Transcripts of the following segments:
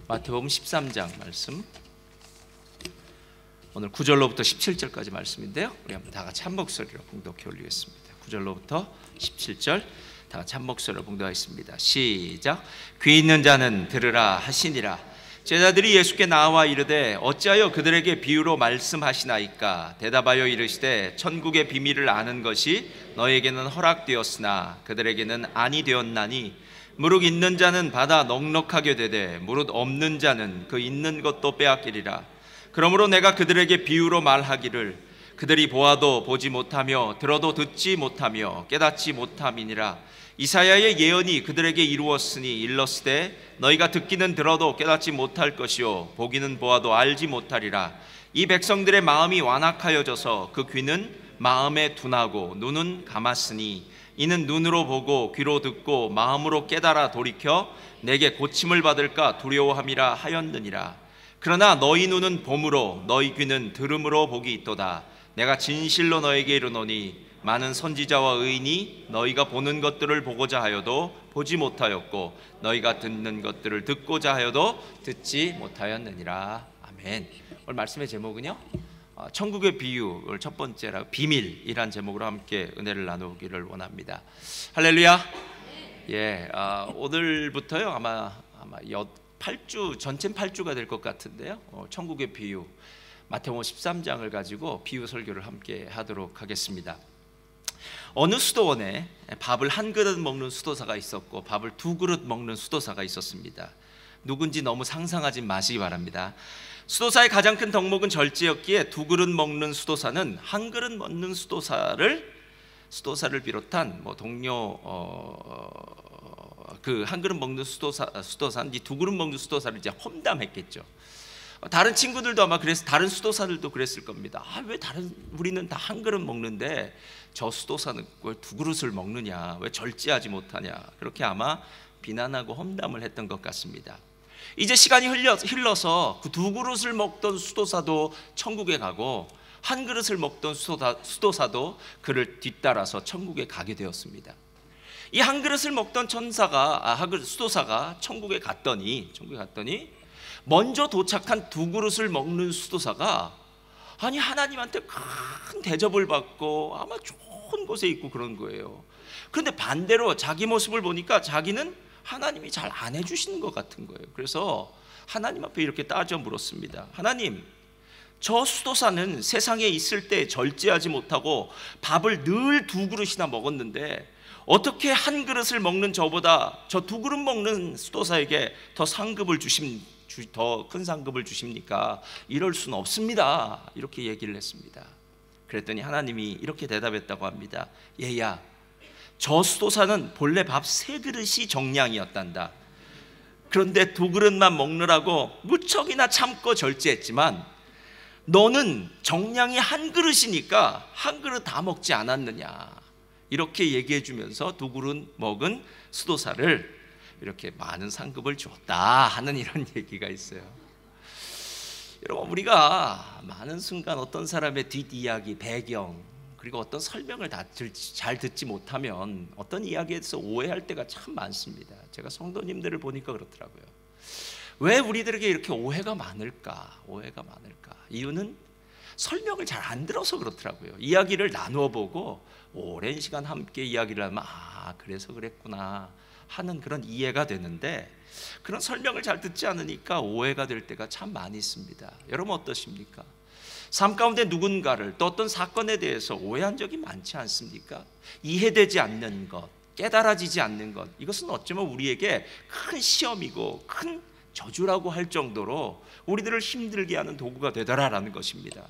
마태복음 13장 말씀, 오늘 9절로부터 17절까지 말씀인데요, 우리 한번 다 같이 한 목소리로 봉독해 올리겠습니다. 9절로부터 17절 다 같이 한 목소리로 봉독하겠습니다. 시작. 귀 있는 자는 들으라 하시니라. 제자들이 예수께 나와 이르되 어찌하여 그들에게 비유로 말씀하시나이까? 대답하여 이르시되 천국의 비밀을 아는 것이 너에게는 허락되었으나 그들에게는 아니 되었나니 무릇 있는 자는 받아 넉넉하게 되되 무릇 없는 자는 그 있는 것도 빼앗기리라. 그러므로 내가 그들에게 비유로 말하기를 그들이 보아도 보지 못하며 들어도 듣지 못하며 깨닫지 못함이니라. 이사야의 예언이 그들에게 이루었으니 일렀으되 너희가 듣기는 들어도 깨닫지 못할 것이요 보기는 보아도 알지 못하리라. 이 백성들의 마음이 완악하여져서 그 귀는 마음에 둔하고 눈은 감았으니 이는 눈으로 보고 귀로 듣고 마음으로 깨달아 돌이켜 내게 고침을 받을까 두려워함이라 하였느니라. 그러나 너희 눈은 봄으로 너희 귀는 들음으로 복이 있도다. 내가 진실로 너에게 이르노니 많은 선지자와 의인이 너희가 보는 것들을 보고자 하여도 보지 못하였고 너희가 듣는 것들을 듣고자 하여도 듣지 못하였느니라. 아멘. 오늘 말씀의 제목은요, 천국의 비유를 첫 번째로 비밀이란 제목으로 함께 은혜를 나누기를 원합니다. 할렐루야. 예, 오늘부터요 아마 8주, 전체는 8주가 될 것 같은데요, 천국의 비유 마태복음 13장을 가지고 비유 설교를 함께 하도록 하겠습니다. 어느 수도원에 밥을 한 그릇 먹는 수도사가 있었고 밥을 두 그릇 먹는 수도사가 있었습니다. 누군지 너무 상상하지 마시기 바랍니다. 수도사의 가장 큰 덕목은 절제였기에 두 그릇 먹는 수도사는 한 그릇 먹는 수도사를 비롯한 동료 그 한 그릇 먹는 수도사는 이 두 그릇 먹는 수도사를 이제 험담했겠죠. 다른 친구들도 아마 다른 수도사들도 그랬을 겁니다. 왜 우리는 다 한 그릇 먹는데 저 수도사는 왜 두 그릇을 먹느냐, 왜 절제하지 못하냐, 그렇게 아마 비난하고 험담을 했던 것 같습니다. 이제 시간이 흘러서 그 두 그릇을 먹던 수도사도 천국에 가고 한 그릇을 먹던 수도사도 그를 뒤따라서 천국에 가게 되었습니다. 이 한 그릇을 먹던 수도사가 천국에 갔더니 먼저 도착한 두 그릇을 먹는 수도사가 하나님한테 큰 대접을 받고 아마 좋은 곳에 있고 그런 거예요. 그런데 반대로 자기 모습을 보니까 자기는 하나님이 잘 안 해주시는 것 같은 거예요. 그래서 하나님 앞에 이렇게 따져 물었습니다. 하나님, 저 수도사는 세상에 있을 때 절제하지 못하고 밥을 늘 두 그릇이나 먹었는데 어떻게 한 그릇을 먹는 저보다 저 두 그릇 먹는 수도사에게 더 큰 상급을 주십니까? 이럴 수는 없습니다. 이렇게 얘기를 했습니다. 그랬더니 하나님이 이렇게 대답했다고 합니다. 얘야, 저 수도사는 본래 밥 세 그릇이 정량이었단다. 그런데 두 그릇만 먹느라고 무척이나 참고 절제했지만 너는 정량이 한 그릇이니까 한 그릇 다 먹지 않았느냐. 이렇게 얘기해 주면서 두 그릇 먹은 수도사를 이렇게 많은 상급을 줬다 하는 이런 얘기가 있어요. 여러분, 우리가 많은 순간 어떤 사람의 뒷이야기, 배경, 그리고 어떤 설명을 잘 듣지 못하면 어떤 이야기에 대해서 오해할 때가 참 많습니다. 제가 성도님들을 보니까 그렇더라고요. 왜 우리들에게 이렇게 오해가 많을까? 이유는 설명을 잘 안 들어서 그렇더라고요. 이야기를 나누어 보고 오랜 시간 함께 이야기를 하면 그래서 그랬구나 하는 그런 이해가 되는데, 그런 설명을 잘 듣지 않으니까 오해가 될 때가 참 많이 있습니다. 여러분 어떠십니까? 삶 가운데 누군가를 또 어떤 사건에 대해서 오해한 적이 많지 않습니까? 이해되지 않는 것, 깨달아지지 않는 것, 이것은 어쩌면 우리에게 큰 시험이고 큰 저주라고 할 정도로 우리들을 힘들게 하는 도구가 되더라라는 것입니다.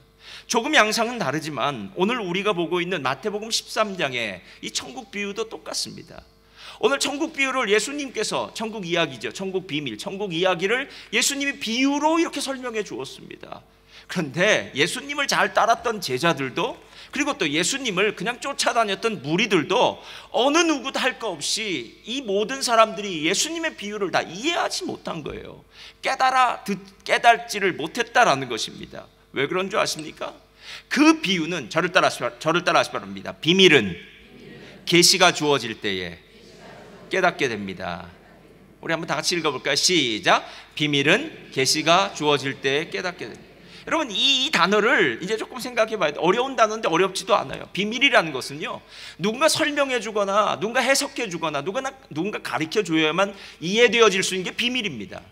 조금 양상은 다르지만 오늘 우리가 보고 있는 마태복음 13장의 이 천국 비유도 똑같습니다. 오늘 천국 비유를 예수님께서, 천국 이야기죠, 천국 비밀, 천국 이야기를 예수님이 비유로 이렇게 설명해 주었습니다. 그런데 예수님을 잘 따랐던 제자들도, 그리고 또 예수님을 그냥 쫓아다녔던 무리들도 어느 누구도 할 거 없이 이 모든 사람들이 예수님의 비유를 다 이해하지 못한 거예요. 깨달지를 못했다라는 것입니다. 왜 그런 줄 아십니까? 그 비유는 저를 따라 하시 바랍니다. 비밀은 계시가 주어질 때에 깨닫게 됩니다. 우리 한번 다 같이 읽어볼까요? 시작. 비밀은 계시가 주어질 때 깨닫게 됩니다. 여러분, 이 단어를 이제 조금 생각해 봐야 돼요. 어려운 단어인데 어렵지도 않아요. 비밀이라는 것은요, 누군가 설명해 주거나 누군가 해석해 주거나 누군가 가르쳐 줘야만 이해되어질 수 있는 게 비밀입니다.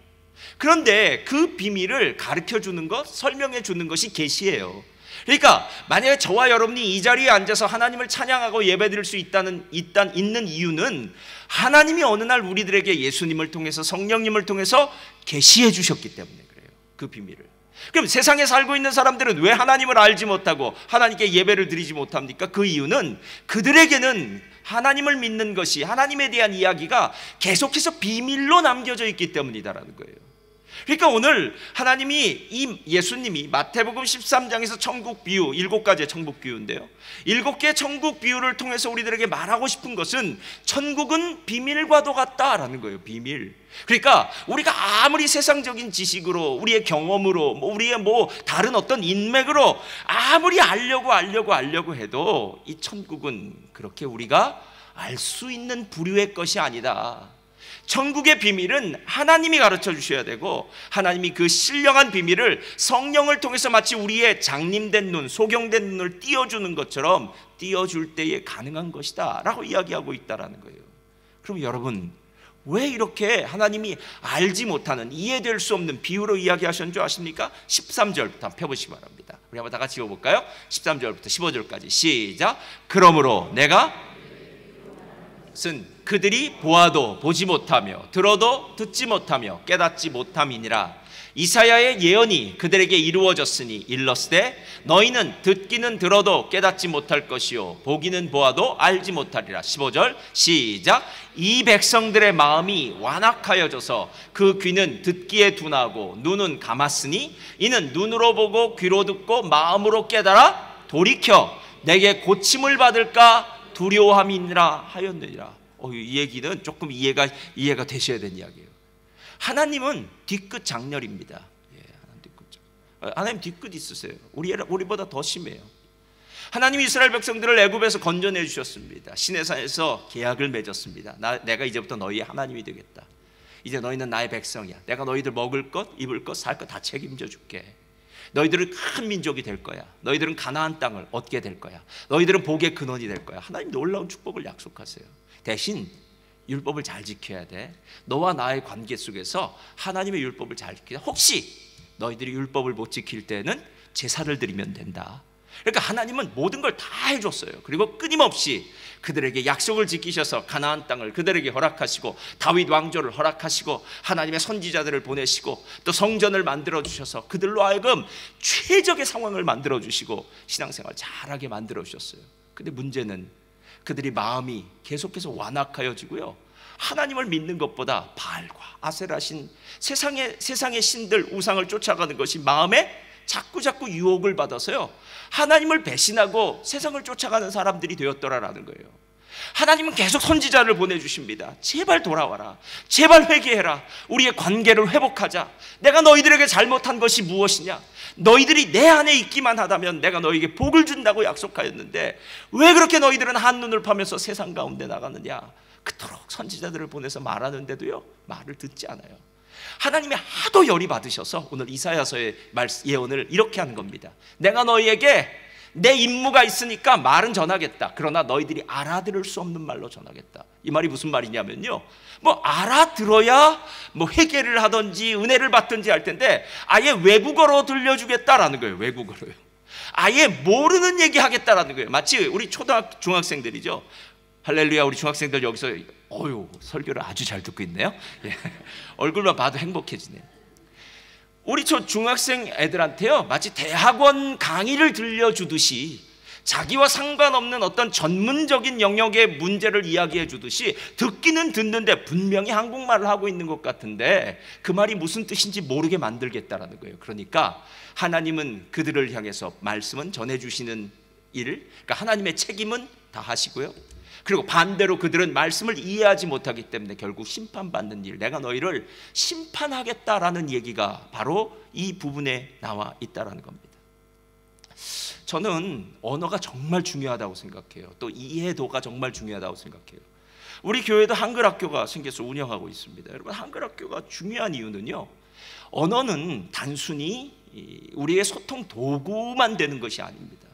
그런데 그 비밀을 가르쳐 주는 것, 설명해 주는 것이 계시예요. 그러니까 만약에 저와 여러분이 이 자리에 앉아서 하나님을 찬양하고 예배드릴 수 있는 이유는 하나님이 어느 날 우리들에게 예수님을 통해서, 성령님을 통해서 계시해 주셨기 때문에 그래요. 그 비밀을. 그럼 세상에 살고 있는 사람들은 왜 하나님을 알지 못하고 하나님께 예배를 드리지 못합니까? 그 이유는 그들에게는 하나님을 믿는 것이, 하나님에 대한 이야기가 계속해서 비밀로 남겨져 있기 때문이다라는 거예요. 그러니까 오늘 하나님이, 이 예수님이 마태복음 13장에서 천국 비유, 7가지의 천국 비유인데요, 7개의 천국 비유를 통해서 우리들에게 말하고 싶은 것은 천국은 비밀과도 같다라는 거예요. 비밀. 그러니까 우리가 아무리 세상적인 지식으로, 우리의 경험으로, 우리의 다른 어떤 인맥으로 아무리 알려고 해도 이 천국은 그렇게 우리가 알 수 있는 부류의 것이 아니다. 천국의 비밀은 하나님이 가르쳐 주셔야 되고, 하나님이 그 신령한 비밀을 성령을 통해서 마치 우리의 장림된 눈, 소경된 눈을 띄워주는 것처럼 띄워줄 때에 가능한 것이다 라고 이야기하고 있다는 거예요. 그럼 여러분, 왜 이렇게 하나님이 알지 못하는, 이해될 수 없는 비유로 이야기하셨는 줄 아십니까? 13절부터 한번 펴보시기 바랍니다. 우리 한번 다 같이 읽어볼까요? 13절부터 15절까지 시작. 그러므로 내가 그들이 보아도 보지 못하며 들어도 듣지 못하며 깨닫지 못함이니라. 이사야의 예언이 그들에게 이루어졌으니 일렀으되 너희는 듣기는 들어도 깨닫지 못할 것이요 보기는 보아도 알지 못하리라. 15절 시작. 이 백성들의 마음이 완악하여져서 그 귀는 듣기에 둔하고 눈은 감았으니 이는 눈으로 보고 귀로 듣고 마음으로 깨달아 돌이켜 내게 고침을 받을까 두려워함이니라 하였느니라. 이 얘기는 조금 이해가 되셔야 되는 이야기예요. 하나님은 뒤끝 장렬입니다. 하나님 뒤끝 있으세요. 우리보다 더 심해요. 하나님이 이스라엘 백성들을 애굽에서 건져내 주셨습니다. 시내산에서 계약을 맺었습니다. 내가 이제부터 너희의 하나님이 되겠다. 이제 너희는 나의 백성이야. 내가 너희들 먹을 것, 입을 것, 살 것 다 책임져 줄게. 너희들은 큰 민족이 될 거야. 너희들은 가나안 땅을 얻게 될 거야. 너희들은 복의 근원이 될 거야. 하나님 놀라운 축복을 약속하세요. 대신 율법을 잘 지켜야 돼. 너와 나의 관계 속에서 하나님의 율법을 잘 지키자. 혹시 너희들이 율법을 못 지킬 때는 제사를 드리면 된다. 그러니까 하나님은 모든 걸 다 해줬어요. 그리고 끊임없이 그들에게 약속을 지키셔서 가나안 땅을 그들에게 허락하시고, 다윗 왕조를 허락하시고, 하나님의 선지자들을 보내시고, 또 성전을 만들어 주셔서 그들로 하여금 최적의 상황을 만들어 주시고 신앙생활 잘하게 만들어 주셨어요. 근데 문제는 그들이 마음이 계속해서 완악하여지고요, 하나님을 믿는 것보다 바알과 아세라신 세상의 신들, 우상을 쫓아가는 것이 마음에 자꾸 유혹을 받아서요, 하나님을 배신하고 세상을 쫓아가는 사람들이 되었더라라는 거예요. 하나님은 계속 선지자를 보내주십니다. 제발 돌아와라. 제발 회개해라. 우리의 관계를 회복하자. 내가 너희들에게 잘못한 것이 무엇이냐? 너희들이 내 안에 있기만 하다면 내가 너희에게 복을 준다고 약속하였는데 왜 그렇게 너희들은 한눈을 파면서 세상 가운데 나가느냐? 그토록 선지자들을 보내서 말하는데도요, 말을 듣지 않아요. 하나님이 하도 열이 받으셔서 오늘 이사야서의 예언을 이렇게 하는 겁니다. 내가 너희에게 내 임무가 있으니까 말은 전하겠다. 그러나 너희들이 알아들을 수 없는 말로 전하겠다. 이 말이 무슨 말이냐면요, 알아들어야 회개를 하든지 은혜를 받든지 할 텐데 아예 외국어로 들려주겠다라는 거예요. 외국어로요. 아예 모르는 얘기 하겠다라는 거예요. 마치 우리 중학생들이죠. 할렐루야, 우리 중학생들 여기서 설교를 아주 잘 듣고 있네요. 예. 얼굴만 봐도 행복해지네요. 우리 중학생 애들한테요, 마치 대학원 강의를 들려주듯이 자기와 상관없는 어떤 전문적인 영역의 문제를 이야기해 주듯이 듣기는 듣는데 분명히 한국말을 하고 있는 것 같은데 그 말이 무슨 뜻인지 모르게 만들겠다라는 거예요. 그러니까 하나님은 그들을 향해서 말씀은 전해주시는 일, 그러니까 하나님의 책임은 다 하시고요, 그리고 반대로 그들은 말씀을 이해하지 못하기 때문에 결국 심판받는 일, 내가 너희를 심판하겠다라는 얘기가 바로 이 부분에 나와 있다라는 겁니다. 저는 언어가 정말 중요하다고 생각해요. 또 이해도가 정말 중요하다고 생각해요. 우리 교회도 한글 학교가 생겨서 운영하고 있습니다. 여러분, 한글 학교가 중요한 이유는요, 언어는 단순히 우리의 소통 도구만 되는 것이 아닙니다.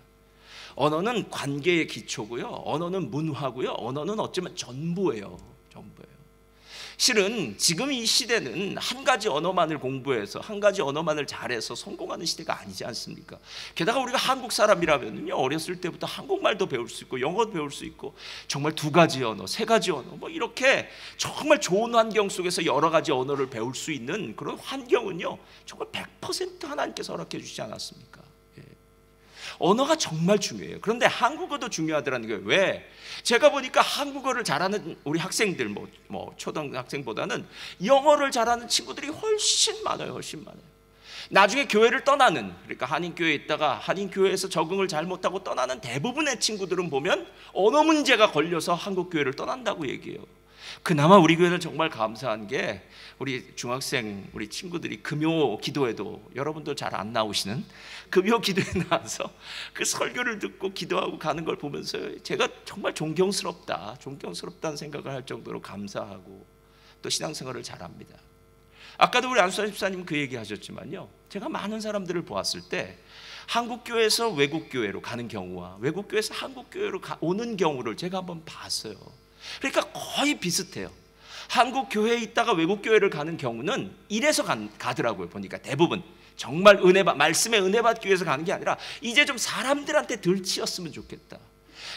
언어는 관계의 기초고요, 언어는 문화고요, 언어는 어쩌면 전부예요. 실은 지금 이 시대는 한 가지 언어만을 공부해서 한 가지 언어만을 잘해서 성공하는 시대가 아니지 않습니까? 게다가 우리가 한국 사람이라면요, 어렸을 때부터 한국말도 배울 수 있고 영어도 배울 수 있고 정말 2가지 언어, 3가지 언어, 뭐 이렇게 정말 좋은 환경 속에서 여러 가지 언어를 배울 수 있는 그런 환경은요, 정말 100% 하나님께서 허락해 주시지 않았습니까? 언어가 정말 중요해요. 그런데 한국어도 중요하더라는 거예요. 왜? 제가 보니까 한국어를 잘하는 우리 학생들, 뭐 초등학생보다는 영어를 잘하는 친구들이 훨씬 많아요. 나중에 교회를 떠나는, 그러니까 한인교회에 있다가 한인교회에서 적응을 잘못하고 떠나는 대부분의 친구들은 보면 언어 문제가 걸려서 한국교회를 떠난다고 얘기해요. 그나마 우리 교회는 정말 감사한 게 우리 중학생 우리 친구들이 금요 기도회도, 여러분도 잘 안 나오시는 금요 기도에 나와서 그 설교를 듣고 기도하고 가는 걸 보면서 제가 정말 존경스럽다는 생각을 할 정도로 감사하고 또 신앙생활을 잘합니다. 아까도 우리 안수환 집사님 그 얘기 하셨지만요, 제가 많은 사람들을 보았을 때 한국교회에서 외국교회로 가는 경우와 외국교회에서 한국교회로 오는 경우를 제가 한번 봤어요. 그러니까 거의 비슷해요. 한국 교회에 있다가 외국 교회를 가는 경우는 이래서 가더라고요. 보니까 대부분 정말 말씀에 은혜 받기 위해서 가는 게 아니라 이제 좀 사람들한테 덜 치였으면 좋겠다.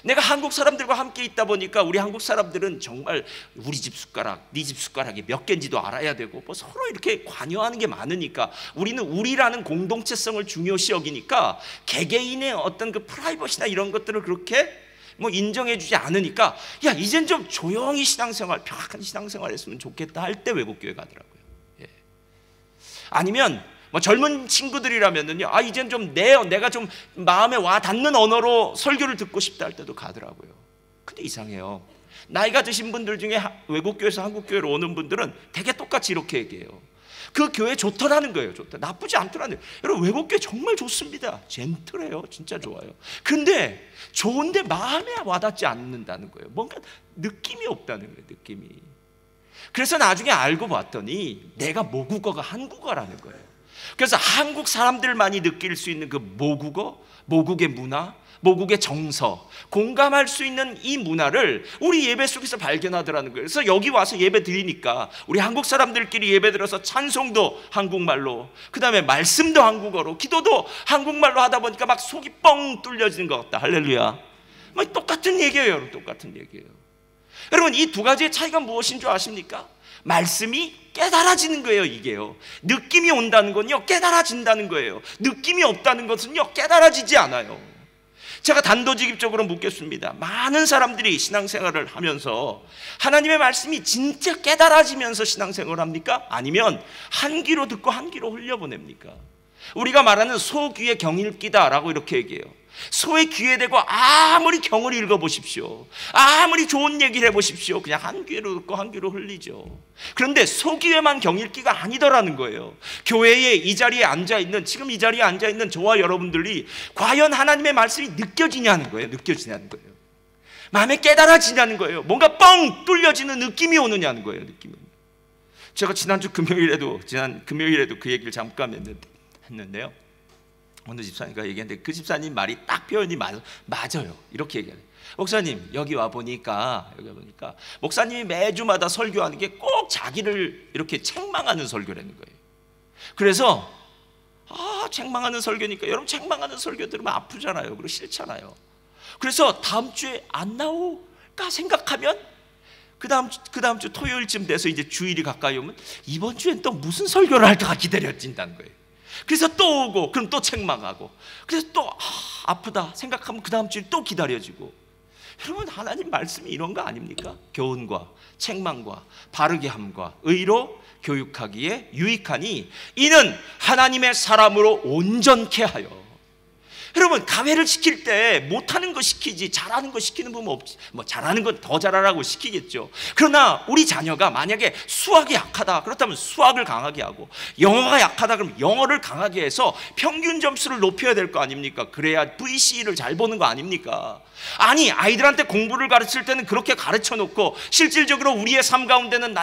내가 한국 사람들과 함께 있다 보니까 우리 한국 사람들은 정말 우리 집 숟가락, 네 집 숟가락이 몇 개인지도 알아야 되고 뭐 서로 이렇게 관여하는 게 많으니까 우리는 우리라는 공동체성을 중요시 여기니까 개개인의 어떤 그 프라이버시나 이런 것들을 그렇게 뭐 인정해주지 않으니까 야, 이젠 좀 조용히 신앙생활, 평안한 신앙생활 했으면 좋겠다 할 때 외국교회 가더라고요. 아니면 뭐 젊은 친구들이라면은요, 이젠 좀 내가 좀 마음에 와 닿는 언어로 설교를 듣고 싶다 할 때도 가더라고요. 근데 이상해요. 나이가 드신 분들 중에 외국교회에서 한국교회로 오는 분들은 되게 똑같이 이렇게 얘기해요. 그 교회 좋더라는 거예요. 나쁘지 않더라는 거예요. 여러분, 외국교회 정말 좋습니다. 젠틀해요. 진짜 좋아요. 근데 좋은데 마음에 와닿지 않는다는 거예요. 뭔가 느낌이 없다는 거예요. 느낌이. 그래서 나중에 알고 봤더니 내가 모국어가 한국어라는 거예요. 그래서 한국 사람들만이 느낄 수 있는 그 모국어, 모국의 문화, 모국의 정서, 공감할 수 있는 이 문화를 우리 예배 속에서 발견하더라는 거예요. 그래서 여기 와서 예배 드리니까 우리 한국 사람들끼리 예배 들어서 찬송도 한국말로, 그 다음에 말씀도 한국어로, 기도도 한국말로 하다 보니까 막 속이 뻥 뚫려지는 것 같다. 할렐루야. 뭐 똑같은 얘기예요. 여러분, 똑같은 얘기예요. 여러분, 이 2가지의 차이가 무엇인 줄 아십니까? 말씀이 깨달아지는 거예요. 이게요, 느낌이 온다는 건요, 깨달아진다는 거예요. 느낌이 없다는 것은요, 깨달아지지 않아요. 제가 단도직입적으로 묻겠습니다. 많은 사람들이 신앙생활을 하면서 하나님의 말씀이 진짜 깨달아지면서 신앙생활을 합니까? 아니면 한 귀로 듣고 한 귀로 흘려보냅니까? 우리가 말하는 소귀의 경읽기다라고 이렇게 얘기해요. 소의 귀에 대고 아무리 경을 읽어보십시오, 아무리 좋은 얘기를 해보십시오, 그냥 한 귀로 듣고 한 귀로 흘리죠. 그런데 소귀에만 경읽기가 아니더라는 거예요. 교회에 이 자리에 앉아있는, 지금 이 자리에 앉아있는 저와 여러분들이 과연 하나님의 말씀이 느껴지냐는 거예요. 마음에 깨달아지냐는 거예요. 뭔가 뻥 뚫려지는 느낌이 오느냐는 거예요. 제가 지난 금요일에도 그 얘기를 잠깐 했는데요, 어느 집사님과 얘기했는데 그 집사님 말이 딱 표현이 맞아요. 이렇게 얘기해요. 목사님, 여기 와 보니까 목사님이 매주마다 설교하는 게 꼭 자기를 이렇게 책망하는 설교라는 거예요. 그래서 책망하는 설교니까, 여러분, 책망하는 설교 들으면 아프잖아요. 그리고 싫잖아요. 그래서 다음 주에 안 나올까 생각하면 그 다음 주 토요일쯤 돼서 이제 주일이 가까이 오면 이번 주엔 또 무슨 설교를 할까 기다려진다는 거예요. 그래서 또 오고, 그럼 또 책망하고, 그래서 또 아프다 생각하면 그 다음 주에 또 기다려지고. 여러분, 하나님 말씀이 이런 거 아닙니까? 교훈과 책망과 바르게 함과 의로 교육하기에 유익하니 이는 하나님의 사람으로 온전케 하여. 여러분, 가회를 시킬 때 못하는 거 시키지 잘하는 거 시키는 부모 없지. 뭐 잘하는 건 더 잘하라고 시키겠죠. 그러나 우리 자녀가 만약에 수학이 약하다 그렇다면 수학을 강하게 하고, 영어가 약하다 그러면 영어를 강하게 해서 평균 점수를 높여야 될 거 아닙니까? 그래야 VC를 잘 보는 거 아닙니까? 아니, 아이들한테 공부를 가르칠 때는 그렇게 가르쳐 놓고 실질적으로 우리의 삶 가운데는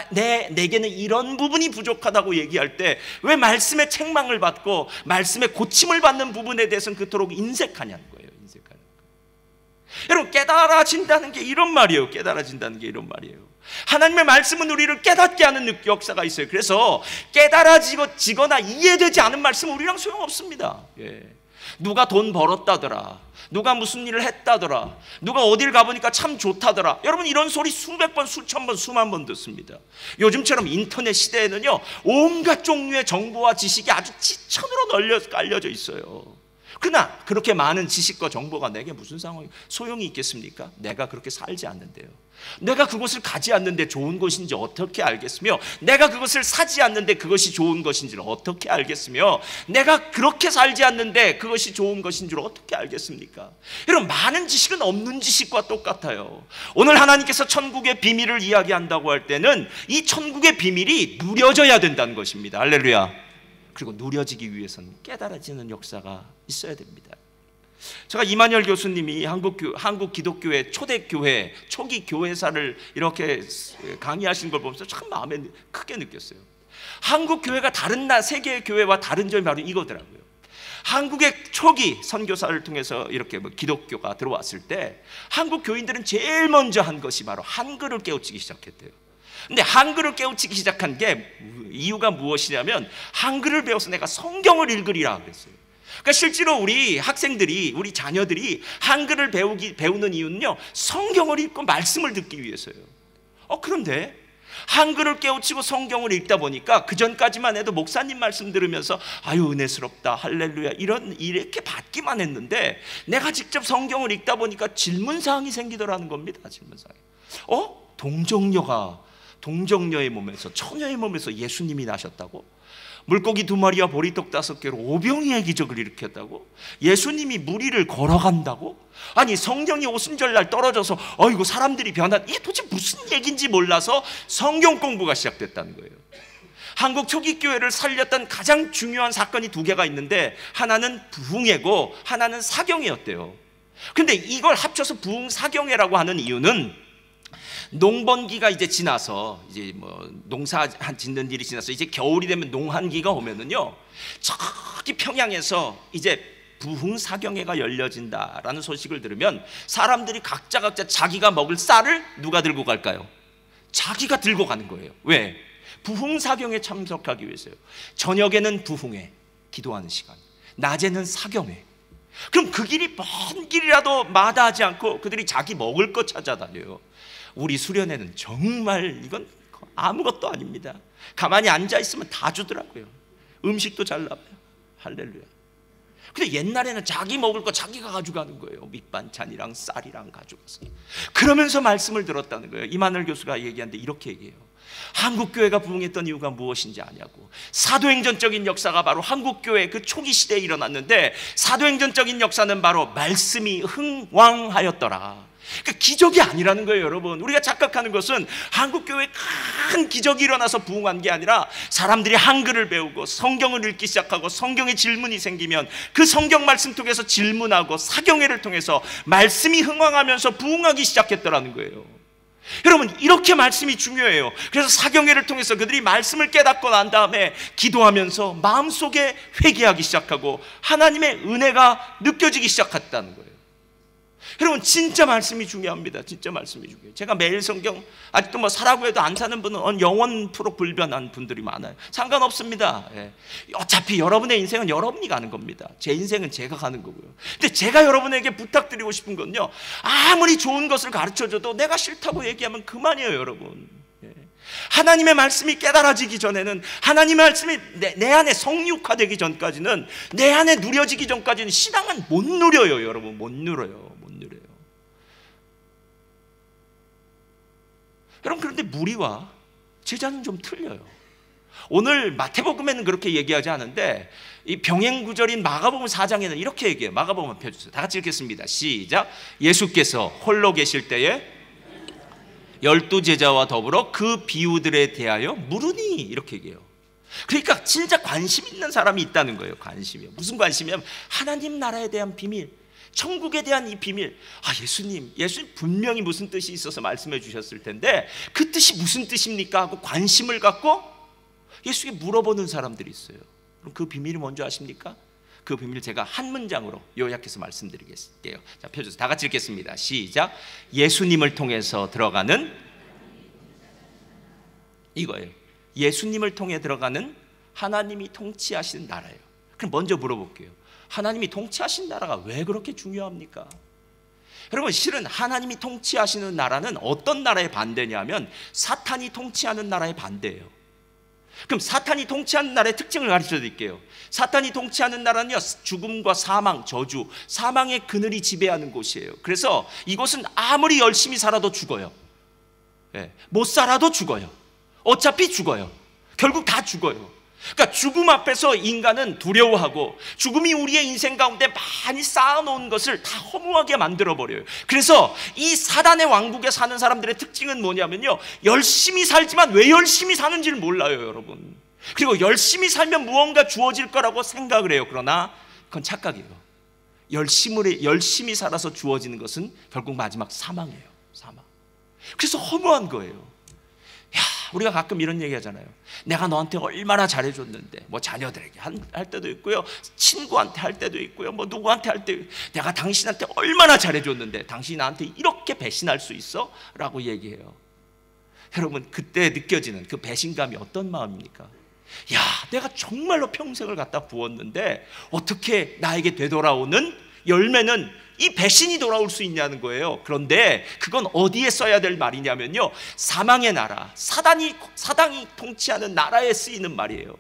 내게는 이런 부분이 부족하다고 얘기할 때 왜 말씀의 책망을 받고 말씀의 고침을 받는 부분에 대해서는 그토록 인색하냐는 거예요. 인색하는 거예요. 여러분, 깨달아진다는 게 이런 말이에요. 깨달아진다는 게 이런 말이에요. 하나님의 말씀은 우리를 깨닫게 하는 역사가 있어요. 그래서 깨달아지거나 이해되지 않은 말씀은 우리랑 소용없습니다. 누가 돈 벌었다더라, 누가 무슨 일을 했다더라, 누가 어딜 가보니까 참 좋다더라. 여러분, 이런 소리 수백 번, 수천 번, 수만 번 듣습니다. 요즘처럼 인터넷 시대에는요, 온갖 종류의 정보와 지식이 아주 지천으로 깔려져 있어요. 그러나 그렇게 많은 지식과 정보가 내게 무슨 소용이 있겠습니까? 내가 그렇게 살지 않는데요. 내가 그것을 가지 않는데 좋은 것인지 어떻게 알겠으며, 내가 그것을 사지 않는데 그것이 좋은 것인지를 어떻게 알겠으며, 내가 그렇게 살지 않는데 그것이 좋은 것인 줄 어떻게 알겠습니까? 여러분, 많은 지식은 없는 지식과 똑같아요. 오늘 하나님께서 천국의 비밀을 이야기한다고 할 때는 이 천국의 비밀이 누려져야 된다는 것입니다. 할렐루야. 그리고 누려지기 위해서는 깨달아지는 역사가 있어야 됩니다. 제가 이만열 교수님이 한국 기독교회 초대교회 초기 교회사를 이렇게 강의하신 걸 보면서 참 마음에 크게 느꼈어요. 한국 교회가 다른 세계의 교회와 다른 점이 바로 이거더라고요. 한국의 초기 선교사를 통해서 이렇게 기독교가 들어왔을 때 한국 교인들은 제일 먼저 한 것이 바로 한글을 깨우치기 시작했대요. 근데 한글을 깨우치기 시작한 게 이유가 무엇이냐면, 한글을 배워서 내가 성경을 읽으리라 그랬어요. 그러니까 실제로 우리 학생들이, 우리 자녀들이 한글을 배우는 이유는요, 성경을 읽고 말씀을 듣기 위해서예요. 그런데 한글을 깨우치고 성경을 읽다 보니까 그 전까지만 해도 목사님 말씀 들으면서 아유 은혜스럽다 할렐루야 이렇게 받기만 했는데, 내가 직접 성경을 읽다 보니까 질문사항이 생기더라는 겁니다. 질문사항이. 동정녀의 몸에서, 처녀의 몸에서 예수님이 나셨다고? 물고기 2마리와 보리떡 5개로 오병이의 기적을 일으켰다고? 예수님이 물 위를 걸어간다고? 아니, 성령이 오순절날 떨어져서 어이구 사람들이 이게 도대체 무슨 얘기인지 몰라서 성경 공부가 시작됐다는 거예요. 한국 초기 교회를 살렸던 가장 중요한 사건이 2개가 있는데, 하나는 부흥회고 하나는 사경회였대요. 근데 이걸 합쳐서 부흥사경회라고 하는 이유는, 농번기가 이제 지나서 이제 농사 짓는 일이 지나서 이제 겨울이 되면 농한기가 오면은요, 저기 평양에서 이제 부흥사경회가 열려진다라는 소식을 들으면 사람들이 각자 자기가 먹을 쌀을 누가 들고 갈까요? 자기가 들고 가는 거예요. 왜? 부흥사경회에 참석하기 위해서요. 저녁에는 부흥회, 기도하는 시간, 낮에는 사경회. 그럼 그 길이 먼 길이라도 마다하지 않고 그들이 자기 먹을 것 찾아다녀요. 우리 수련회는 정말 이건 아무것도 아닙니다. 가만히 앉아있으면 다 주더라고요. 음식도 잘 나와요. 할렐루야. 근데 옛날에는 자기 먹을 거 자기가 가져가는 거예요. 밑반찬이랑 쌀이랑 가져가서. 그러면서 말씀을 들었다는 거예요. 이만열 교수가 얘기하는데 이렇게 얘기해요. 한국교회가 부흥했던 이유가 무엇인지 아냐고. 사도행전적인 역사가 바로 한국교회 그 초기 시대에 일어났는데, 사도행전적인 역사는 바로 말씀이 흥왕하였더라. 그러니까 기적이 아니라는 거예요. 여러분, 우리가 착각하는 것은 한국교회에 큰 기적이 일어나서 부흥한 게 아니라, 사람들이 한글을 배우고 성경을 읽기 시작하고 성경에 질문이 생기면 그 성경 말씀 통해서 질문하고 사경회를 통해서 말씀이 흥왕하면서 부흥하기 시작했더라는 거예요. 여러분, 이렇게 말씀이 중요해요. 그래서 사경회를 통해서 그들이 말씀을 깨닫고 난 다음에 기도하면서 마음속에 회개하기 시작하고 하나님의 은혜가 느껴지기 시작했다는 거예요. 여러분, 진짜 말씀이 중요합니다. 진짜 말씀이 중요해요. 제가 매일 성경, 아직도 사라고 해도 안 사는 분은 영원 프로 불변한 분들이 많아요. 상관없습니다. 어차피 여러분의 인생은 여러분이 가는 겁니다. 제 인생은 제가 가는 거고요. 근데 제가 여러분에게 부탁드리고 싶은 건요, 아무리 좋은 것을 가르쳐줘도 내가 싫다고 얘기하면 그만이에요. 여러분, 하나님의 말씀이 깨달아지기 전에는, 하나님의 말씀이 내 안에 성육화되기 전까지는, 내 안에 누려지기 전까지는 신앙은 못 누려요. 여러분, 못 누려요. 여러분, 그런데 무리와 제자는 좀 틀려요. 오늘 마태복음에는 그렇게 얘기하지 않은데 이 병행 구절인 마가복음 4장에는 이렇게 얘기해요. 마가복음 펴주세요. 다 같이 읽겠습니다. 시작. 예수께서 홀로 계실 때에 12제자와 더불어 그 비유들에 대하여 물으니, 이렇게 얘기해요. 그러니까 진짜 관심 있는 사람이 있다는 거예요. 관심이요. 무슨 관심이냐면 하나님 나라에 대한 비밀, 천국에 대한 이 비밀. 예수님 분명히 무슨 뜻이 있어서 말씀해 주셨을 텐데 그 뜻이 무슨 뜻입니까 하고 관심을 갖고 예수에게 물어보는 사람들이 있어요. 그럼 그 비밀이 뭔지 아십니까? 그 비밀 제가 한 문장으로 요약해서 말씀드리겠습니다. 자, 펴주세요. 다 같이 읽겠습니다. 시작. 예수님을 통해서 들어가는, 이거예요. 예수님을 통해 들어가는 하나님이 통치하시는 나라예요. 그럼 먼저 물어볼게요. 하나님이 통치하시는 나라가 왜 그렇게 중요합니까? 여러분, 실은 하나님이 통치하시는 나라는 어떤 나라의 반대냐면 사탄이 통치하는 나라의 반대예요. 그럼 사탄이 통치하는 나라의 특징을 가르쳐 드릴게요. 사탄이 통치하는 나라는요, 죽음과 사망, 저주, 사망의 그늘이 지배하는 곳이에요. 그래서 이곳은 아무리 열심히 살아도 죽어요. 못 살아도 죽어요. 어차피 죽어요. 결국 다 죽어요. 그러니까 죽음 앞에서 인간은 두려워하고 죽음이 우리의 인생 가운데 많이 쌓아놓은 것을 다 허무하게 만들어버려요. 그래서 이 사단의 왕국에 사는 사람들의 특징은 뭐냐면요, 열심히 살지만 왜 열심히 사는지를 몰라요, 여러분. 그리고 열심히 살면 무언가 주어질 거라고 생각을 해요. 그러나 그건 착각이에요. 열심히 살아서 주어지는 것은 결국 마지막 사망이에요. 사망. 그래서 허무한 거예요. 우리가 가끔 이런 얘기 하잖아요. 내가 너한테 얼마나 잘해줬는데, 뭐 자녀들에게 할 때도 있고요, 친구한테 할 때도 있고요, 뭐 누구한테 할 때, 내가 당신한테 얼마나 잘해줬는데 당신이 나한테 이렇게 배신할 수 있어? 라고 얘기해요. 여러분, 그때 느껴지는 그 배신감이 어떤 마음입니까? 내가 정말로 평생을 갖다 부었는데 어떻게 나에게 되돌아오는 열매는 이 배신이 돌아올 수 있냐는 거예요. 그런데 그건 어디에 써야 될 말이냐면요, 사망의 나라, 사단이 통치하는 나라에 쓰이는 말이에요.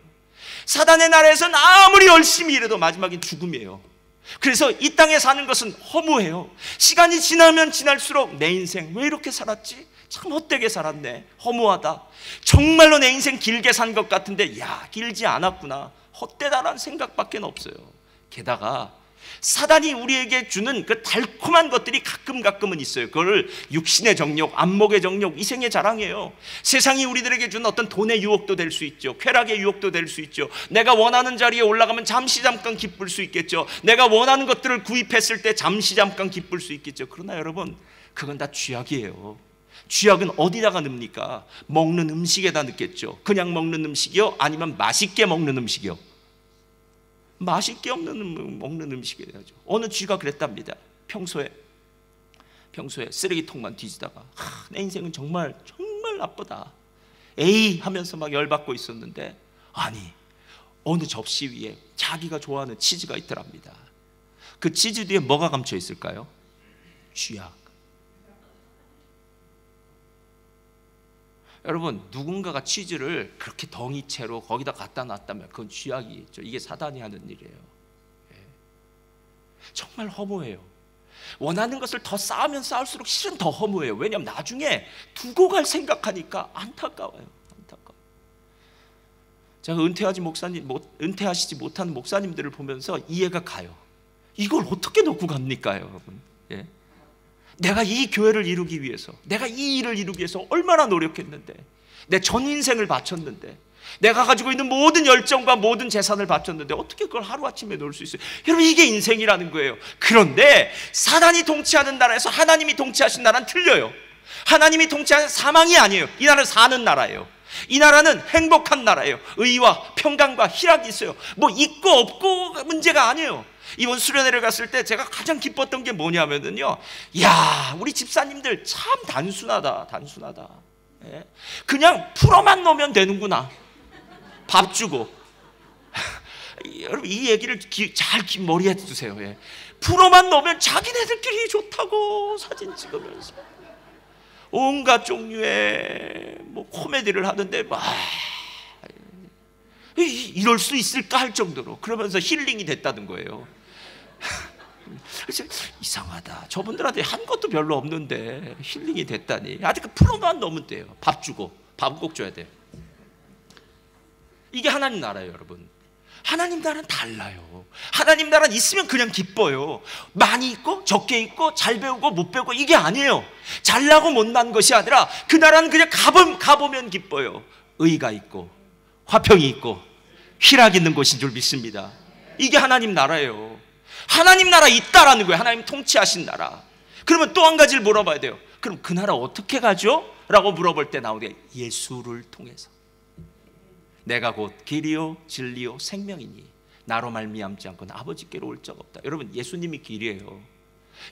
사단의 나라에서는 아무리 열심히 일해도 마지막엔 죽음이에요. 그래서 이 땅에 사는 것은 허무해요. 시간이 지나면 지날수록 내 인생 왜 이렇게 살았지? 참 헛되게 살았네. 허무하다. 정말로 내 인생 길게 산 것 같은데 길지 않았구나. 헛되다라는 생각밖에 없어요. 게다가 사단이 우리에게 주는 그 달콤한 것들이 가끔은 있어요. 그걸 육신의 정욕, 안목의 정욕, 이생의 자랑이에요. 세상이 우리들에게 주는 어떤 돈의 유혹도 될 수 있죠. 쾌락의 유혹도 될 수 있죠. 내가 원하는 자리에 올라가면 잠깐 기쁠 수 있겠죠. 내가 원하는 것들을 구입했을 때 잠깐 기쁠 수 있겠죠. 그러나 여러분, 그건 다 쥐약이에요. 쥐약은 어디다가 넣습니까? 먹는 음식에다 넣겠죠. 그냥 먹는 음식이요? 아니면 맛있게 먹는 음식이요? 맛있게 먹는 음식이야죠. 어느 쥐가 그랬답니다. 평소에 쓰레기통만 뒤지다가 내 인생은 정말 나쁘다, 에이 하면서 막 열받고 있었는데, 아니, 어느 접시 위에 자기가 좋아하는 치즈가 있더랍니다. 그 치즈 뒤에 뭐가 감춰 있을까요? 쥐약. 여러분, 누군가가 치즈를 그렇게 덩이채로 거기다 갖다 놨다면 그건 쥐약이겠죠. 이게 사단이 하는 일이에요. 정말 허무해요. 원하는 것을 더 쌓으면 쌓을수록 실은 더 허무해요. 왜냐하면 나중에 두고 갈 생각하니까 안타까워요. 제가 은퇴하시지 못하는 목사님들을 보면서 이해가 가요. 이걸 어떻게 놓고 갑니까, 여러분? 내가 이 교회를 이루기 위해서, 내가 이 일을 이루기 위해서 얼마나 노력했는데, 내 전 인생을 바쳤는데, 내가 가지고 있는 모든 열정과 모든 재산을 바쳤는데 어떻게 그걸 하루아침에 놓을 수 있어요? 여러분, 이게 인생이라는 거예요. 그런데 사단이 통치하는 나라에서 하나님이 통치하신 나라는 틀려요. 하나님이 통치하는 사망이 아니에요. 이 나라는 사는 나라예요. 이 나라는 행복한 나라예요. 의와 평강과 희락이 있어요. 뭐 있고 없고 문제가 아니에요. 이번 수련회를 갔을 때 제가 가장 기뻤던 게 뭐냐면요, 우리 집사님들 참 단순하다. 그냥 풀어만 놓으면 되는구나. 밥 주고. 여러분, 이 얘기를 잘 머리에 두세요. 풀어만 놓으면 자기네들끼리 좋다고 사진 찍으면서 온갖 종류의 코미디를 하는데 이럴 수 있을까 할 정도로, 그러면서 힐링이 됐다는 거예요. 그래서 이상하다. 저분들한테 한 것도 별로 없는데 힐링이 됐다니. 아직 풀어만 넣으면 돼요. 밥 주고. 밥은 꼭 줘야 돼요. 이게 하나님 나라예요, 여러분. 하나님 나라는 달라요. 하나님 나라는 있으면 그냥 기뻐요. 많이 있고 적게 있고 잘 배우고 못 배우고 이게 아니에요. 잘나고 못난 것이 아니라 그 나라는 그냥 가보면 기뻐요. 의가 있고 화평이 있고 희락 있는 곳인 줄 믿습니다. 이게 하나님 나라예요. 하나님 나라 있다라는 거예요. 하나님 통치하신 나라. 그러면 또 한 가지를 물어봐야 돼요. 그럼 그 나라 어떻게 가죠? 라고 물어볼 때 나오는 게 예수를 통해서. 내가 곧 길이요 진리요 생명이니 나로 말미암지 않고는 아버지께로 올 적 없다. 여러분, 예수님이 길이에요.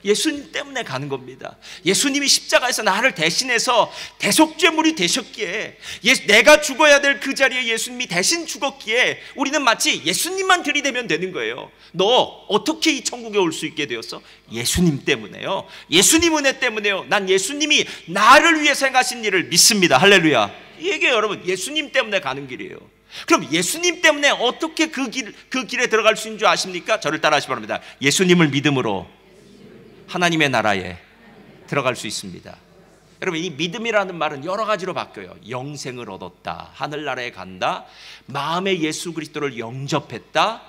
예수님 때문에 가는 겁니다. 예수님이 십자가에서 나를 대신해서 대속죄물이 되셨기에, 내가 죽어야 될 그 자리에 예수님이 대신 죽었기에 우리는 마치 예수님만 들이대면 되는 거예요. 너 어떻게 이 천국에 올 수 있게 되었어? 예수님 때문에요. 예수님 은혜 때문에요. 난 예수님이 나를 위해서 행하신 일을 믿습니다. 할렐루야. 이게 여러분 예수님 때문에 가는 길이에요. 그럼 예수님 때문에 어떻게 그 길에 들어갈 수 있는 줄 아십니까? 저를 따라하시기 바랍니다. 예수님을 믿음으로 하나님의 나라에 들어갈 수 있습니다. 여러분, 이 믿음이라는 말은 여러 가지로 바뀌어요. 영생을 얻었다, 하늘나라에 간다, 마음에 예수 그리스도를 영접했다,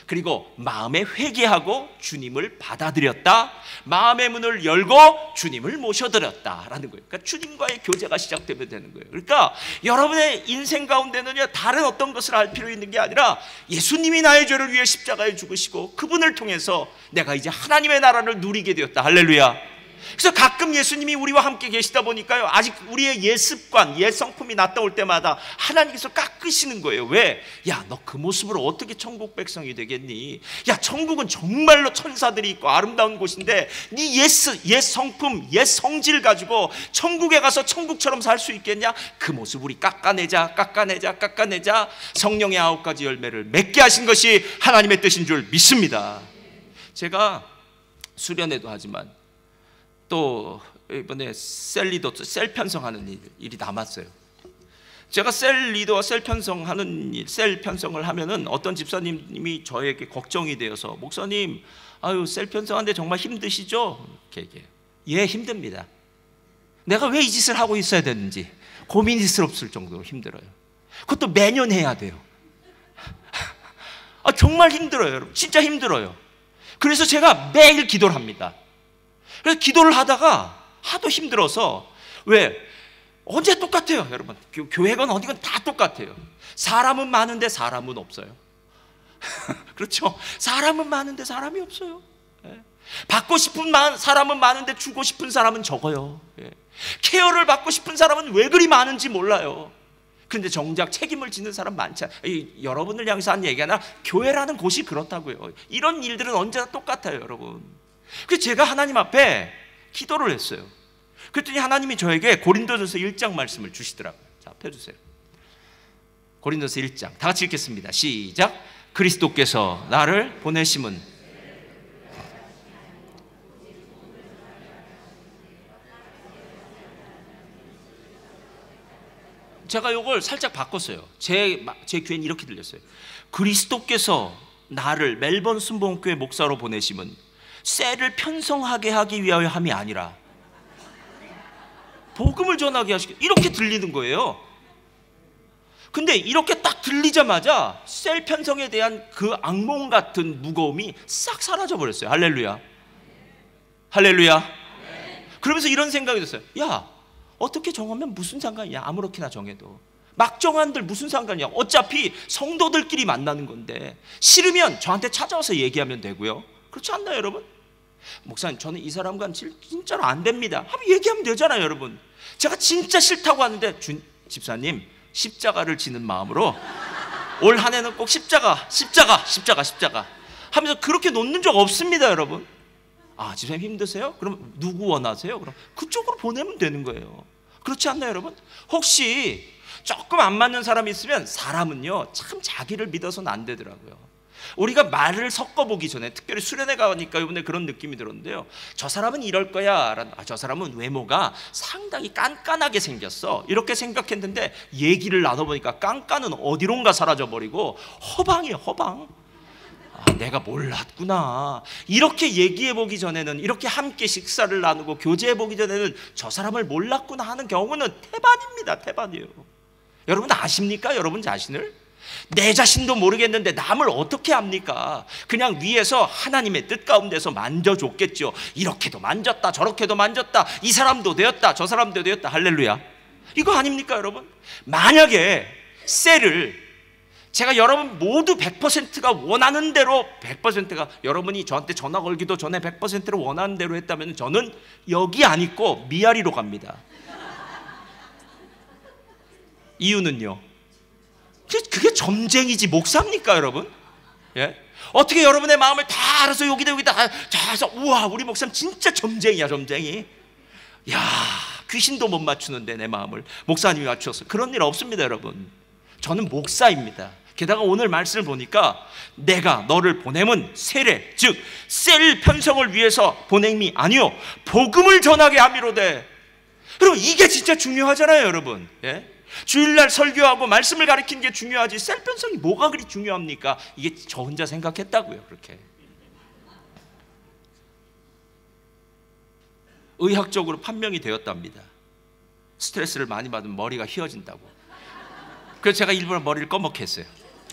그리고 마음에 회개하고 주님을 받아들였다, 마음의 문을 열고 주님을 모셔드렸다라는 거예요. 그러니까 주님과의 교제가 시작되면 되는 거예요. 그러니까 여러분의 인생 가운데는요, 다른 어떤 것을 알 필요 있는 게 아니라 예수님이 나의 죄를 위해 십자가에 죽으시고 그분을 통해서 내가 이제 하나님의 나라를 누리게 되었다. 할렐루야. 그래서 가끔 예수님이 우리와 함께 계시다 보니까요, 아직 우리의 옛 습관, 옛 성품이 나타올 때마다 하나님께서 깎으시는 거예요. 왜? 야, 너 그 모습으로 어떻게 천국 백성이 되겠니? 야, 천국은 정말로 천사들이 있고 아름다운 곳인데 네 옛 성품, 옛 성질 가지고 천국에 가서 천국처럼 살 수 있겠냐? 그 모습 우리 깎아내자. 성령의 9가지 열매를 맺게 하신 것이 하나님의 뜻인 줄 믿습니다. 제가 수련회도 하지만 또 이번에 셀 리더, 셀 편성하는 일이 남았어요. 제가 셀 리더와 셀 편성하는 일, 셀 편성을 하면은 어떤 집사님이 저에게 걱정이 되어서, 목사님, 아유, 셀 편성하는데 정말 힘드시죠? 이렇게 얘기해요. 예, 힘듭니다. 내가 왜 이 짓을 하고 있어야 되는지 고민스럽을 정도로 힘들어요. 그것도 매년 해야 돼요. 정말 힘들어요, 여러분. 진짜 힘들어요. 그래서 제가 매일 기도를 합니다. 그래서 기도를 하다가 하도 힘들어서, 왜? 언제 똑같아요, 여러분. 교회건 어디건 다 똑같아요. 사람은 많은데 사람은 없어요. 그렇죠? 사람은 많은데 사람이 없어요. 받고 싶은 사람은 많은데 주고 싶은 사람은 적어요. 케어를 받고 싶은 사람은 왜 그리 많은지 몰라요. 그런데 정작 책임을 지는 사람 많지 않아요. 여러분을 향해서 한 얘기가 아니라 교회라는 곳이 그렇다고요. 이런 일들은 언제나 똑같아요, 여러분. 그래서 제가 하나님 앞에 기도를 했어요. 그랬더니 하나님이 저에게 고린도전서 1장 말씀을 주시더라고요. 자, 펴주세요. 고린도서 1장 다 같이 읽겠습니다. 시작. 그리스도께서 나를 보내심은 제가 이걸 살짝 바꿨어요. 제 귀에는 이렇게 들렸어요. 그리스도께서 나를 멜번 순복음교회 목사로 보내심은 셀을 편성하게 하기 위하여 함이 아니라 복음을 전하게 하시기, 이렇게 들리는 거예요. 근데 이렇게 딱 들리자마자 셀 편성에 대한 그 악몽 같은 무거움이 싹 사라져 버렸어요. 할렐루야. 할렐루야. 그러면서 이런 생각이 들었어요. 야, 어떻게 정하면 무슨 상관이야? 아무렇게나 정해도 막 정한들 무슨 상관이야? 어차피 성도들끼리 만나는 건데, 싫으면 저한테 찾아와서 얘기하면 되고요. 그렇지 않나요, 여러분? 목사님, 저는 이 사람과는 진짜로 안 됩니다 하면 얘기하면 되잖아요, 여러분. 제가 진짜 싫다고 하는데, 집사님, 십자가를 지는 마음으로 올 한 해는 꼭 십자가 하면서 그렇게 놓는 적 없습니다, 여러분. 아, 집사님 힘드세요? 그럼 누구 원하세요? 그럼 그쪽으로 보내면 되는 거예요. 그렇지 않나요, 여러분? 혹시 조금 안 맞는 사람이 있으면, 사람은요 참 자기를 믿어서는 안 되더라고요. 우리가 말을 섞어보기 전에, 특별히 수련회 가니까 이번에 그런 느낌이 들었는데요, 저 사람은 이럴 거야, 저 사람은 외모가 상당히 깐깐하게 생겼어, 이렇게 생각했는데 얘기를 나눠보니까 깐깐은 어디론가 사라져버리고 허방이에요, 허방. 내가 몰랐구나. 이렇게 얘기해보기 전에는, 이렇게 함께 식사를 나누고 교제해보기 전에는 저 사람을 몰랐구나 하는 경우는 태반입니다, 태반이에요. 여러분 아십니까? 여러분 자신을? 내 자신도 모르겠는데 남을 어떻게 합니까? 그냥 위에서 하나님의 뜻 가운데서 만져줬겠죠. 이렇게도 만졌다 저렇게도 만졌다, 이 사람도 되었다 저 사람도 되었다. 할렐루야. 이거 아닙니까 여러분? 만약에 셀을 제가 여러분 모두 100%가 원하는 대로 100%가 여러분이 저한테 전화 걸기도 전에 100%를 원하는 대로 했다면 저는 여기 안 있고 미아리로 갑니다. 이유는요, 그게 점쟁이지 목사입니까 여러분? 예? 어떻게 여러분의 마음을 다 알아서 여기다 다 해서 우와 우리 목사님 진짜 점쟁이야 점쟁이. 야, 귀신도 못 맞추는데 내 마음을 목사님이 맞추었어. 그런 일 없습니다 여러분. 저는 목사입니다. 게다가 오늘 말씀을 보니까 내가 너를 보냄은 세례, 즉 셀 편성을 위해서 보냄이 아니요 복음을 전하게 함이로되. 여러분 이게 진짜 중요하잖아요 여러분. 예? 주일날 설교하고 말씀을 가르치는 게 중요하지 셀 편성이 뭐가 그리 중요합니까? 이게 저 혼자 생각했다고요. 그렇게 의학적으로 판명이 되었답니다. 스트레스를 많이 받으면 머리가 휘어진다고. 그래서 제가 일부러 머리를 검게 했어요.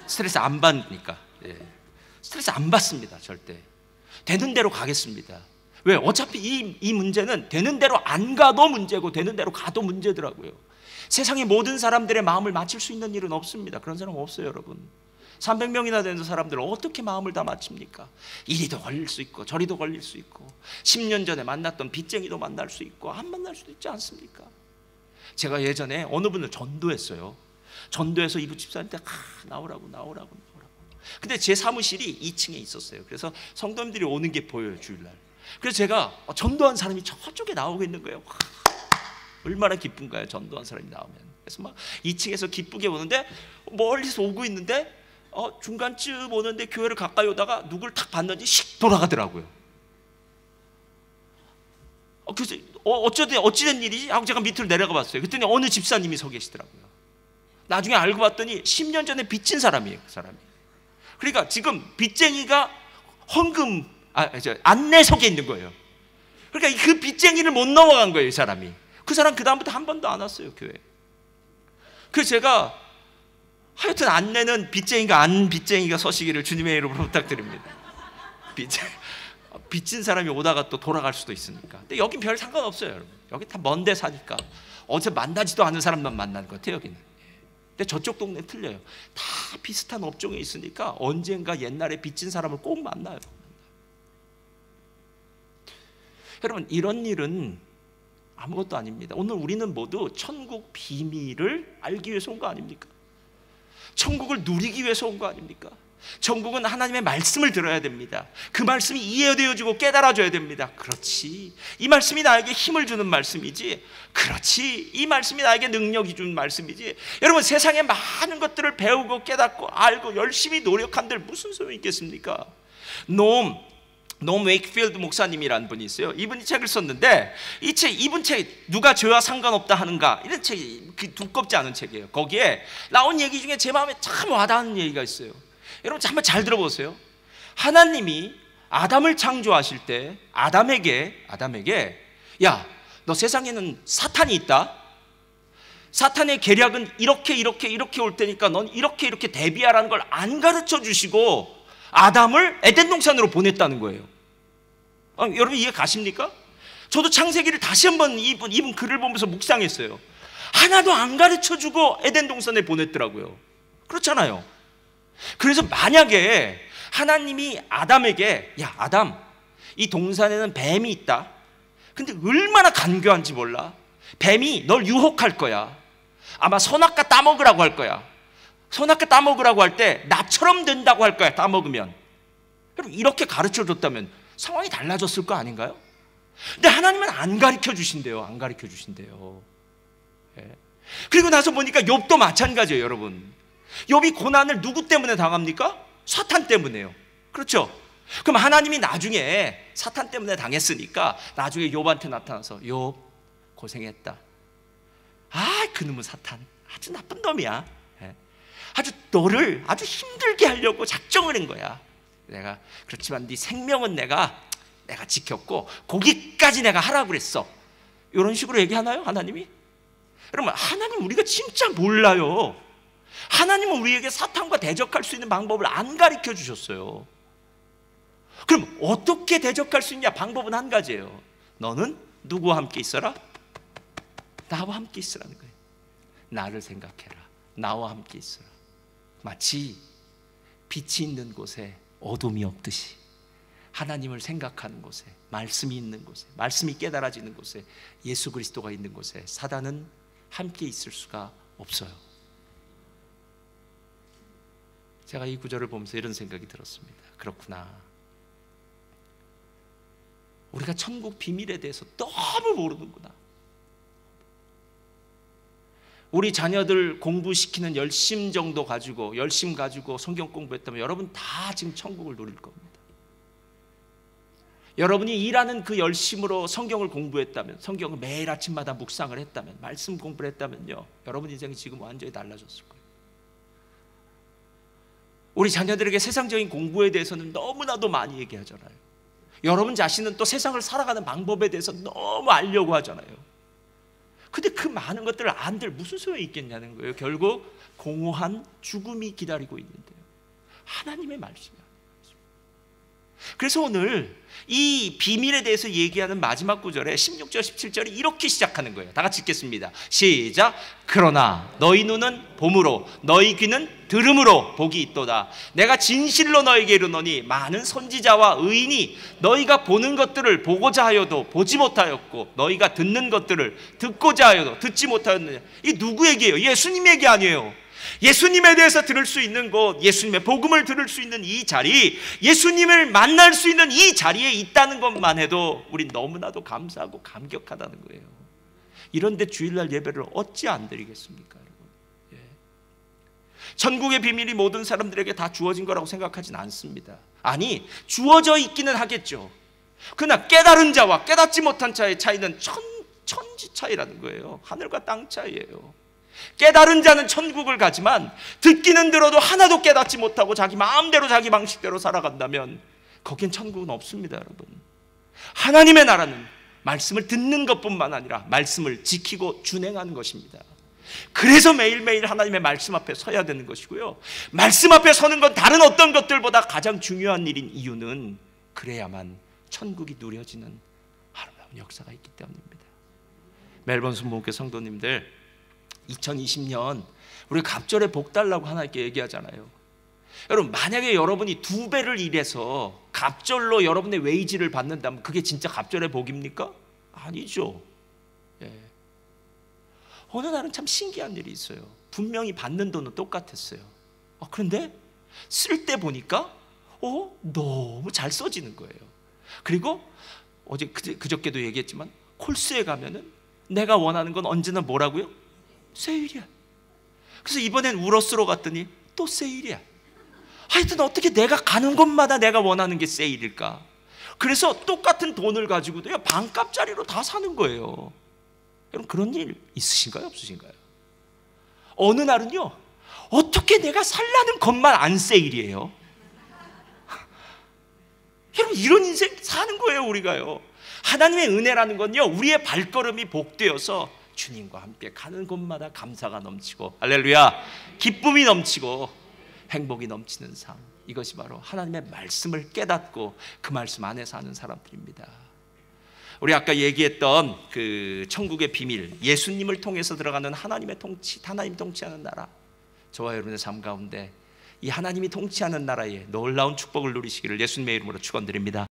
스트레스 안 받으니까. 예. 스트레스 안 받습니다 절대. 되는 대로 가겠습니다. 왜? 어차피 이 문제는 되는 대로 안 가도 문제고 되는 대로 가도 문제더라고요. 세상의 모든 사람들의 마음을 맞출 수 있는 일은 없습니다. 그런 사람 없어요 여러분. 300명이나 되는 사람들은 어떻게 마음을 다 맞춥니까? 이리도 걸릴 수 있고 저리도 걸릴 수 있고 10년 전에 만났던 빚쟁이도 만날 수 있고 안 만날 수도 있지 않습니까? 제가 예전에 어느 분을 전도했어요. 전도해서 이부 집사한테 나오라고. 근데 제 사무실이 2층에 있었어요. 그래서 성도님들이 오는 게 보여요 주일날. 그래서 제가 전도한 사람이 저쪽에 나오고 있는 거예요. 얼마나 기쁜가요 전도한 사람이 나오면. 그래서 막 2층에서 기쁘게 보는데 멀리서 오고 있는데 중간쯤 오는데 교회를 가까이 오다가 누굴 탁 봤는지 씩 돌아가더라고요. 그래서 어찌된 일이지? 하고 제가 밑으로 내려가 봤어요. 그랬더니 어느 집사님이 서 계시더라고요. 나중에 알고 봤더니 10년 전에 빚진 사람이에요 그 사람이. 그러니까 지금 빚쟁이가 안내석에 있는 거예요. 그러니까 그 빚쟁이를 못 넘어간 거예요 이 사람이. 그 사람 그 다음부터 한 번도 안 왔어요 교회. 그래서 제가 하여튼 안내는 빚쟁이가 서시기를 주님의 이름으로 부탁드립니다. 빚진 사람이 오다가 또 돌아갈 수도 있으니까. 근데 여긴 별 상관없어요 여러분. 여기 다 먼 데 사니까 어제 만나지도 않은 사람만 만나는 것 같아요 여기는. 근데 저쪽 동네 틀려요. 다 비슷한 업종에 있으니까 언젠가 옛날에 빚진 사람을 꼭 만나요. 여러분 이런 일은 아무것도 아닙니다. 오늘 우리는 모두 천국 비밀을 알기 위해서 온 거 아닙니까? 천국을 누리기 위해서 온 거 아닙니까? 천국은 하나님의 말씀을 들어야 됩니다. 그 말씀이 이해되어지고 깨달아져야 됩니다. 그렇지, 이 말씀이 나에게 힘을 주는 말씀이지. 그렇지, 이 말씀이 나에게 능력이 주는 말씀이지. 여러분 세상에 많은 것들을 배우고 깨닫고 알고 열심히 노력한들 무슨 소용이 있겠습니까? 놈 웨이크필드 목사님이라는 분이 있어요. 이분이 책을 썼는데 이분 책 누가 죄와 상관없다 하는가, 이런 책이 두껍지 않은 책이에요. 거기에 나온 얘기 중에 제 마음에 참 와닿는 얘기가 있어요. 여러분 한번 잘 들어보세요. 하나님이 아담을 창조하실 때 아담에게 야, 너 세상에는 사탄이 있다. 사탄의 계략은 이렇게 올 테니까 넌 이렇게 대비하라는 걸 안 가르쳐 주시고 아담을 에덴 동산으로 보냈다는 거예요. 여러분 이해 가십니까? 저도 창세기를 다시 한번 이분 글을 보면서 묵상했어요. 하나도 안 가르쳐주고 에덴 동산에 보냈더라고요. 그렇잖아요. 그래서 만약에 하나님이 아담에게 야 아담, 이 동산에는 뱀이 있다. 근데 얼마나 간교한지 몰라. 뱀이 널 유혹할 거야. 아마 선악과 따먹으라고 할 거야. 선악과 따먹으라고 할 때 나처럼 된다고 할 거야. 따먹으면. 여러분 이렇게 가르쳐줬다면 상황이 달라졌을 거 아닌가요? 근데 하나님은 안 가르쳐 주신대요. 안 가르쳐 주신대요. 예. 그리고 나서 보니까 욥도 마찬가지예요. 여러분 욥이 고난을 누구 때문에 당합니까? 사탄 때문에요. 그렇죠? 그럼 하나님이 나중에 사탄 때문에 당했으니까 나중에 욥한테 나타나서 욥 고생했다. 그놈은 사탄 아주 나쁜 놈이야. 아주 너를 아주 힘들게 하려고 작정을 한 거야. 내가 그렇지만 네 생명은 내가 지켰고 거기까지 내가 하라고 그랬어. 이런 식으로 얘기하나요 하나님이? 여러분 하나님 우리가 진짜 몰라요. 하나님은 우리에게 사탄과 대적할 수 있는 방법을 안 가르쳐 주셨어요. 그럼 어떻게 대적할 수 있냐? 방법은 한 가지예요. 너는 누구와 함께 있어라? 나와 함께 있으라는 거예요. 나를 생각해라. 나와 함께 있어라. 마치 빛이 있는 곳에 어둠이 없듯이 하나님을 생각하는 곳에, 말씀이 있는 곳에, 말씀이 깨달아지는 곳에, 예수 그리스도가 있는 곳에 사단은 함께 있을 수가 없어요. 제가 이 구절을 보면서 이런 생각이 들었습니다. 그렇구나. 우리가 천국 비밀에 대해서 너무 모르는구나. 우리 자녀들 공부시키는 열심 정도 가지고, 열심 가지고 성경 공부했다면 여러분 다 지금 천국을 누릴 겁니다. 여러분이 일하는 그 열심으로 성경을 공부했다면, 성경을 매일 아침마다 묵상을 했다면, 말씀 공부를 했다면요, 여러분 인생이 지금 완전히 달라졌을 거예요. 우리 자녀들에게 세상적인 공부에 대해서는 너무나도 많이 얘기하잖아요. 여러분 자신은 또 세상을 살아가는 방법에 대해서 너무 알려고 하잖아요. 근데 그 많은 것들을 안들 무슨 소용이 있겠냐는 거예요. 결국 공허한 죽음이 기다리고 있는데요, 하나님의 말씀이야. 그래서 오늘 이 비밀에 대해서 얘기하는 마지막 구절에 16절 17절이 이렇게 시작하는 거예요. 다 같이 읽겠습니다. 시작. 그러나 너희 눈은 봄으로 너희 귀는 들음으로 복이 있도다. 내가 진실로 너에게 이르노니 많은 선지자와 의인이 너희가 보는 것들을 보고자 하여도 보지 못하였고 너희가 듣는 것들을 듣고자 하여도 듣지 못하였느냐. 이게 누구 얘기예요? 예수님 얘기 아니에요. 예수님에 대해서 들을 수 있는 곳, 예수님의 복음을 들을 수 있는 이 자리, 예수님을 만날 수 있는 이 자리에 있다는 것만 해도 우린 너무나도 감사하고 감격하다는 거예요. 이런데 주일날 예배를 어찌 안 드리겠습니까, 여러분? 예. 천국의 비밀이 모든 사람들에게 다 주어진 거라고 생각하진 않습니다. 아니, 주어져 있기는 하겠죠. 그러나 깨달은 자와 깨닫지 못한 자의 차이는 천지 차이라는 거예요. 하늘과 땅 차이예요. 깨달은 자는 천국을 가지만 듣기는 들어도 하나도 깨닫지 못하고 자기 마음대로 자기 방식대로 살아간다면 거긴 천국은 없습니다, 여러분. 하나님의 나라는 말씀을 듣는 것뿐만 아니라 말씀을 지키고 준행하는 것입니다. 그래서 매일매일 하나님의 말씀 앞에 서야 되는 것이고요, 말씀 앞에 서는 건 다른 어떤 것들보다 가장 중요한 일인 이유는 그래야만 천국이 누려지는 아름다운 역사가 있기 때문입니다. 멜번 순복음교회 성도님들, 2020년 우리 갑절에 복 달라고 하나님께 얘기하잖아요. 여러분, 만약에 여러분이 2배를 일해서 갑절로 여러분의 웨이지를 받는다면 그게 진짜 갑절의 복입니까? 아니죠. 예. 어느 날은 참 신기한 일이 있어요. 분명히 받는 돈은 똑같았어요. 그런데 쓸 때 보니까 너무 잘 써지는 거예요. 그리고 어제 그저께도 얘기했지만 콜스에 가면은 내가 원하는 건 언제나 뭐라고요? 세일이야. 그래서 이번엔 우러스로 갔더니 또 세일이야. 하여튼 어떻게 내가 가는 곳마다 내가 원하는 게 세일일까? 그래서 똑같은 돈을 가지고도요, 반값짜리로 다 사는 거예요. 여러분, 그런 일 있으신가요? 없으신가요? 어느 날은요, 어떻게 내가 살라는 것만 안 세일이에요? 여러분, 이런 인생 사는 거예요, 우리가요. 하나님의 은혜라는 건요, 우리의 발걸음이 복되어서 주님과 함께 가는 곳마다 감사가 넘치고, 할렐루야, 기쁨이 넘치고 행복이 넘치는 삶, 이것이 바로 하나님의 말씀을 깨닫고 그 말씀 안에 사는 사람들입니다. 우리 아까 얘기했던 그 천국의 비밀, 예수님을 통해서 들어가는 하나님의 통치, 하나님 통치하는 나라, 저와 여러분의 삶 가운데 이 하나님이 통치하는 나라의 놀라운 축복을 누리시기를 예수님의 이름으로 축원드립니다.